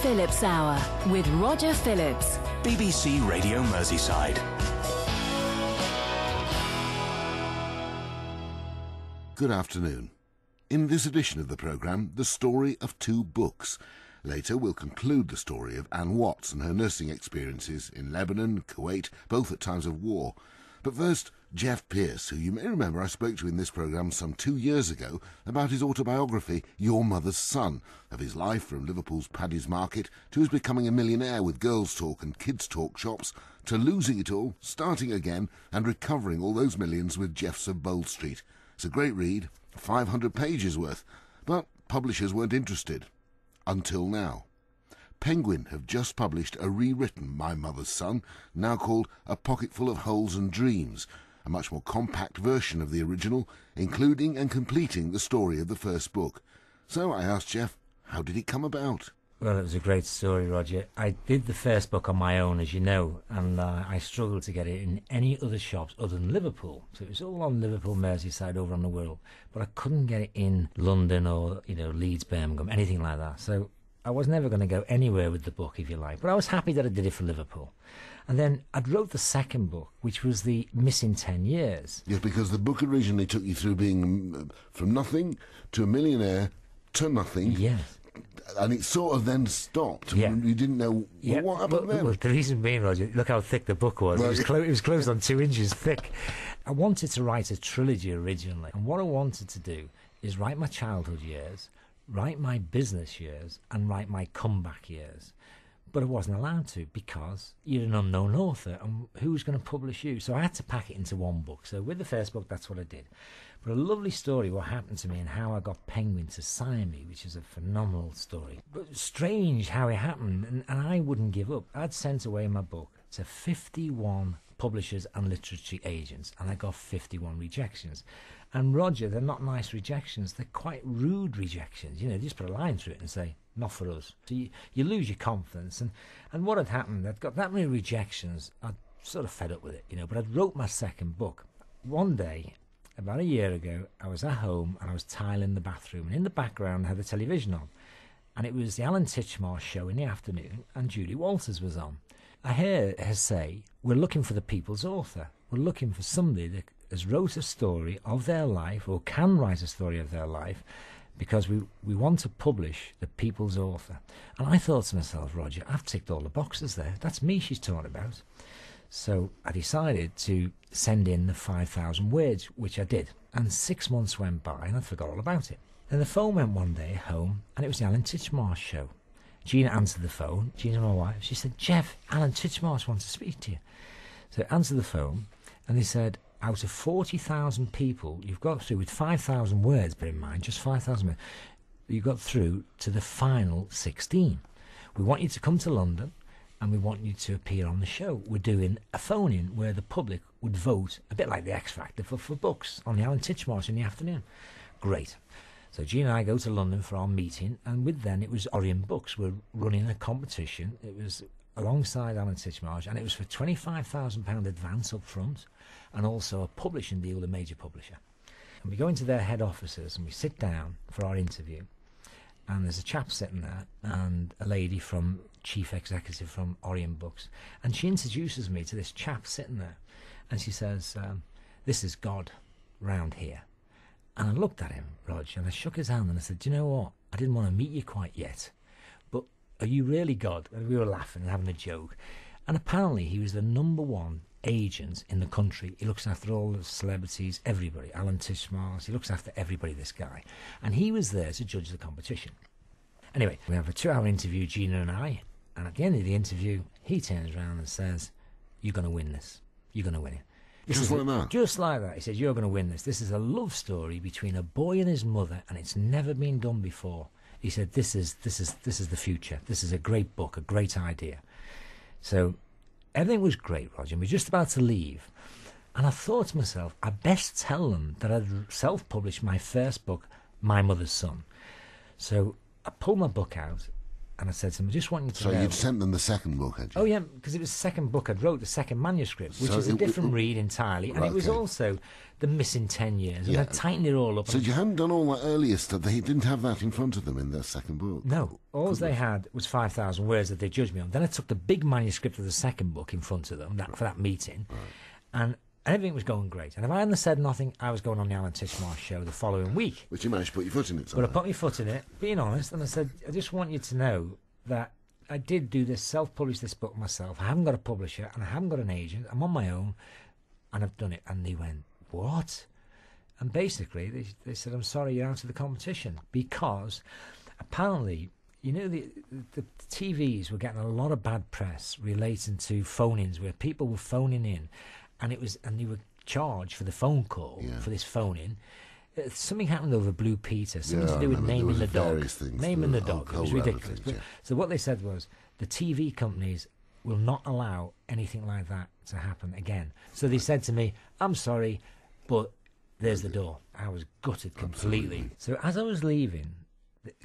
Phillips Hour with Roger Phillips. BBC Radio Merseyside. Good afternoon. In this edition of the programme, the story of two books. Later, we'll conclude the story of Anne Watts and her nursing experiences in Lebanon, Kuwait, both at times of war. But first, Jeff Pearce, who you may remember I spoke to in this programme some 2 years ago about his autobiography, Your Mother's Son, of his life from Liverpool's Paddy's Market to his becoming a millionaire with Girls Talk and Kids Talk shops, to losing it all, starting again, and recovering all those millions with Jeff's of Bold Street. It's a great read, 500 pages worth, but publishers weren't interested. Until now. Penguin have just published a rewritten My Mother's Son, now called A Pocketful of Holes and Dreams, a much more compact version of the original, including and completing the story of the first book. So I asked Jeff, how did it come about? Well, it was a great story, Roger. I did the first book on my own, as you know, and I struggled to get it in any other shops other than Liverpool. So it was all on Liverpool, Merseyside, over on the Wirral. But I couldn't get it in London or, Leeds, Birmingham, anything like that. So I was never going to go anywhere with the book, if you like. But I was happy that I did it for Liverpool. And then I'd wrote the second book, which was the Missing 10 Years. Yes, because the book originally took you through being from nothing to a millionaire to nothing. Yes. And it sort of then stopped. Yeah. You didn't know what happened then. Well, the reason being, Roger, look how thick the book was. Well, it was closed on 2 inches thick. I wanted to write a trilogy originally. And what I wanted to do is write my childhood years, write my business years, and write my comeback years. But I wasn't allowed to because you're an unknown author, and who's going to publish you? So I had to pack it into one book. So with the first book, that's what I did. But a lovely story, what happened to me and how I got Penguin to sign me, which is a phenomenal story. But strange how it happened, and I wouldn't give up. I'd sent away my book to 51 publishers and literature agents, and I got 51 rejections. And Roger, they're not nice rejections, they're quite rude rejections. They just put a line through it and say, not for us. So you lose your confidence. And what had happened, I'd got that many rejections, I'd sort of fed up with it, but I'd wrote my second book. One day, about a year ago, I was at home and I was tiling the bathroom, and in the background I had the television on. And it was the Alan Titchmarsh show in the afternoon, and Julie Walters was on. I hear her say, we're looking for the people's author. We're looking for somebody that has wrote a story of their life, or can write a story of their life, because we want to publish the people's author. And I thought to myself, Roger, I've ticked all the boxes there. That's me she's talking about. So I decided to send in the 5,000 words, which I did. And 6 months went by and I forgot all about it. Then the phone went one day home, and it was the Alan Titchmarsh show. Gina answered the phone. Gina, my wife, she said, Jeff, Alan Titchmarsh wants to speak to you. So I answered the phone, and they said, out of 40,000 people, you've got through with 5,000 words, bear in mind, just 5,000 words, you got through to the final 16. We want you to come to London, and we want you to appear on the show. We're doing a phone-in where the public would vote, a bit like the X Factor, for books on the Alan Titchmarsh in the afternoon. Great. So Gina and I go to London for our meeting, and with then it was Orient Books. We're running a competition. It was alongside Alan Titchmarsh, and it was for £25,000 advance up front, and also a publishing deal with a major publisher. And we go into their head offices and we sit down for our interview, and there's a chap sitting there and a lady from chief executive from Orient Books, and she introduces me to this chap sitting there, and she says, this is God round here. And I looked at him, Roger, and I shook his hand and I said, do you know what, I didn't want to meet you quite yet, but are you really God? And we were laughing and having a joke. And apparently he was the #1 agent in the country. He looks after all the celebrities, everybody. Alan Titchmarsh, he looks after everybody, this guy. And he was there to judge the competition. Anyway, we have a 2-hour interview, Gina and I, and at the end of the interview, he turns around and says, you're going to win this. You're going to win it. Just like that? Just like that. He says, you're going to win this. This is a love story between a boy and his mother, and it's never been done before. He said, this is the future. This is a great book, a great idea. So everything was great, Roger, and we were just about to leave. And I thought to myself, I best tell them that I'd self-published my first book, My Mother's Son. So I pulled my book out, And I said to them, I just want you to know... So you'd sent them the second book, had you? Oh, yeah, because it was the second book I'd wrote, the second manuscript, which is a different read entirely. And it was also the missing 10 years. And I tightened it all up. So you hadn't done all that earlier stuff. They didn't have that in front of them in their second book? No. All they had was 5,000 words that they judged me on. Then I took the big manuscript of the second book in front of them for that meeting. Right. And everything was going great. And if I hadn't said nothing, I was going on the Alan Titchmarsh show the following week. But you managed to put your foot in it. But I put my foot in it, being honest, and I said, I just want you to know that I did do this, self-publish this book myself. I haven't got a publisher, and I haven't got an agent. I'm on my own, and I've done it. And they went, what? And basically, they said, I'm sorry, you're out of the competition. Because apparently, you know, the TVs were getting a lot of bad press relating to phone-ins, where people were phoning in, and they were charged for the phone call, for this phone-in. Something happened over Blue Peter, something to do with naming the dog. Naming the dog. It was ridiculous. So what they said was, the TV companies will not allow anything like that to happen again. So they said to me, I'm sorry, but there's the door. I was gutted completely. Absolutely. So as I was leaving,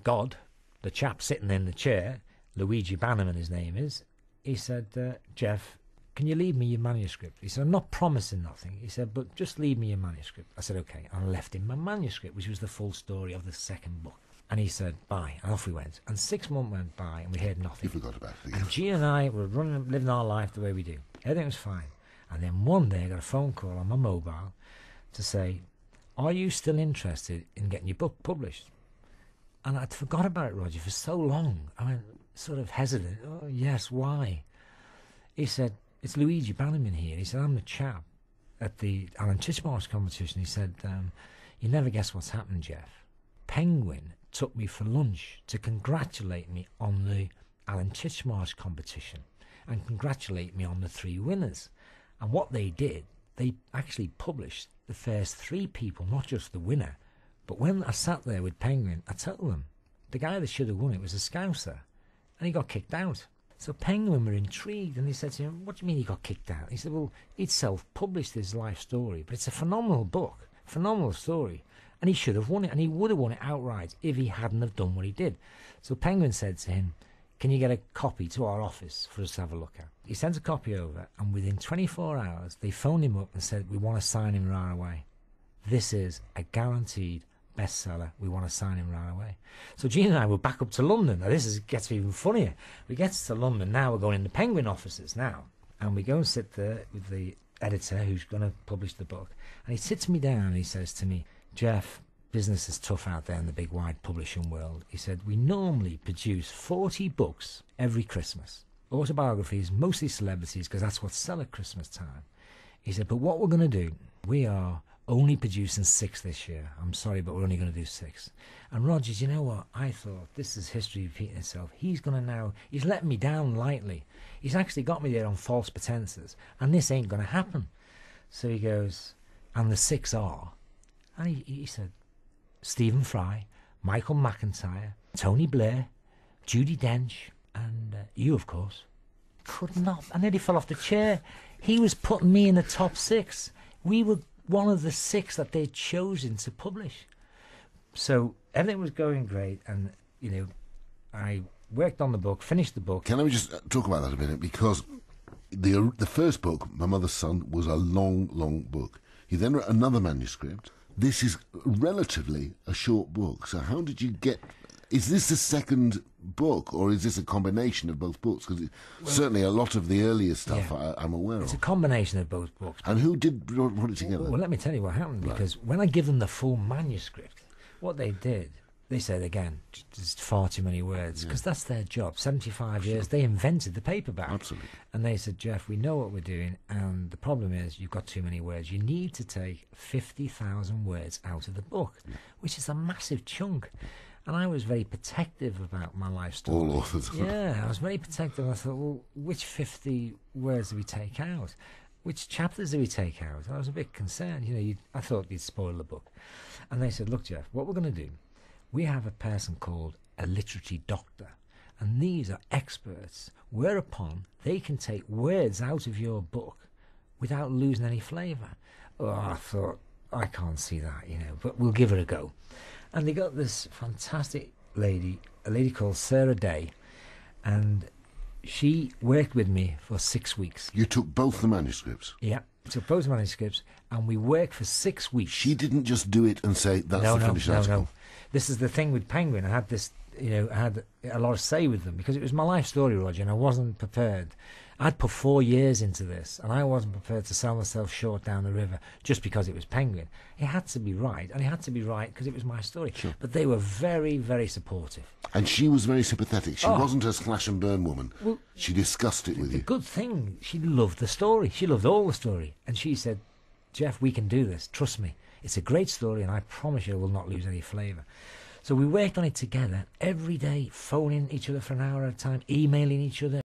God, the chap sitting in the chair, Luigi Bannerman his name is, he said, Jeff, can you leave me your manuscript? He said, I'm not promising nothing. He said, but just leave me your manuscript. I said, okay. And I left him my manuscript, which was the full story of the second book. And he said, bye. And off we went. And 6 months went by and we heard nothing. You forgot about it again. And Jean and I were living our life the way we do. Everything was fine. And then one day I got a phone call on my mobile to say, are you still interested in getting your book published? And I'd forgot about it, Roger, for so long. I went sort of hesitant. Oh, yes, why? He said, it's Luigi Bannerman here. He said, I'm the chap at the Alan Titchmarsh competition. He said, you never guess what's happened, Jeff. Penguin took me for lunch to congratulate me on the Alan Titchmarsh competition and congratulate me on the 3 winners. And what they did, they actually published the first 3 people, not just the winner. But when I sat there with Penguin, I told them, the guy that should have won it was a Scouser, and he got kicked out. So Penguin were intrigued, and they said to him, what do you mean he got kicked out? He said, well, he'd self-published his life story, but it's a phenomenal book, phenomenal story, and he should have won it, and he would have won it outright if he hadn't have done what he did. So Penguin said to him, can you get a copy to our office for us to have a look at? He sent a copy over, and within 24 hours, they phoned him up and said, we want to sign him right away. This is a guaranteed bestseller. We want to sign him right away. So Jean and I were back up to London. Now gets even funnier. We get to London now. We're going in the Penguin offices now, and we go and sit there with the editor who's going to publish the book. And he sits me down and he says to me, Jeff, business is tough out there in the big wide publishing world. He said, we normally produce 40 books every Christmas. Autobiographies, mostly celebrities, because that's what's sell at Christmas time. He said, but what we're going to do, we are only producing 6 this year. I'm sorry, but we're only going to do 6. And Rogers, you know what? I thought, this is history repeating itself. He's letting me down lightly. He's actually got me there on false pretenses, and this ain't going to happen. So he goes, and the 6 are, and he said, Stephen Fry, Michael McIntyre, Tony Blair, Judi Dench, and you, of course. Could not. I nearly fell off the chair. He was putting me in the top 6. We were one of the 6 that they'd chosen to publish. So everything was going great, and I worked on the book, finished the book. Can I just talk about that a minute? Because the first book, My Mother's Son, was a long book. He then wrote another manuscript. This is relatively a short book. So how did you get... Is this the second book, or is this a combination of both books? Because certainly a lot of the earlier stuff I'm aware of. It's a combination of both books. And who did put it together? Well, let me tell you what happened, because when I give them the full manuscript, what they did, they said, again, there's far too many words, because that's their job. 75 years, they invented the paperback. Absolutely. And they said, Jeff, we know what we're doing, and the problem is you've got too many words. You need to take 50,000 words out of the book, which is a massive chunk. And I was very protective about my life story. All authors. Yeah, I was very protective. I thought, well, which 50 words do we take out? Which chapters do we take out? I was a bit concerned. I thought you'd spoil the book. And they said, look, Jeff, what we're going to do, we have a person called a literary doctor, and these are experts, whereupon they can take words out of your book without losing any flavour. Oh, I thought, I can't see that, but we'll give it a go. And they got this fantastic lady, a lady called Sarah Day, And she worked with me for 6 weeks. You took both the manuscripts? Yeah, took both manuscripts, and we worked for 6 weeks. She didn't just do it and say, that's the finished article. No. This is the thing with Penguin. I had this, I had a lot of say with them because it was my life story, Roger, and I wasn't prepared. I'd put 4 years into this, and I wasn't prepared to sell myself short down the river just because it was Penguin. It had to be right, and it had to be right because it was my story. Sure. But they were very, very supportive. And she was very sympathetic. She wasn't a slash and burn woman. Well, she discussed it with you. The good thing, she loved the story. She loved all the story. And she said, Jeff, we can do this. Trust me. It's a great story, and I promise you it will not lose any flavour. So we worked on it together every day, phoning each other for an hour at a time, emailing each other,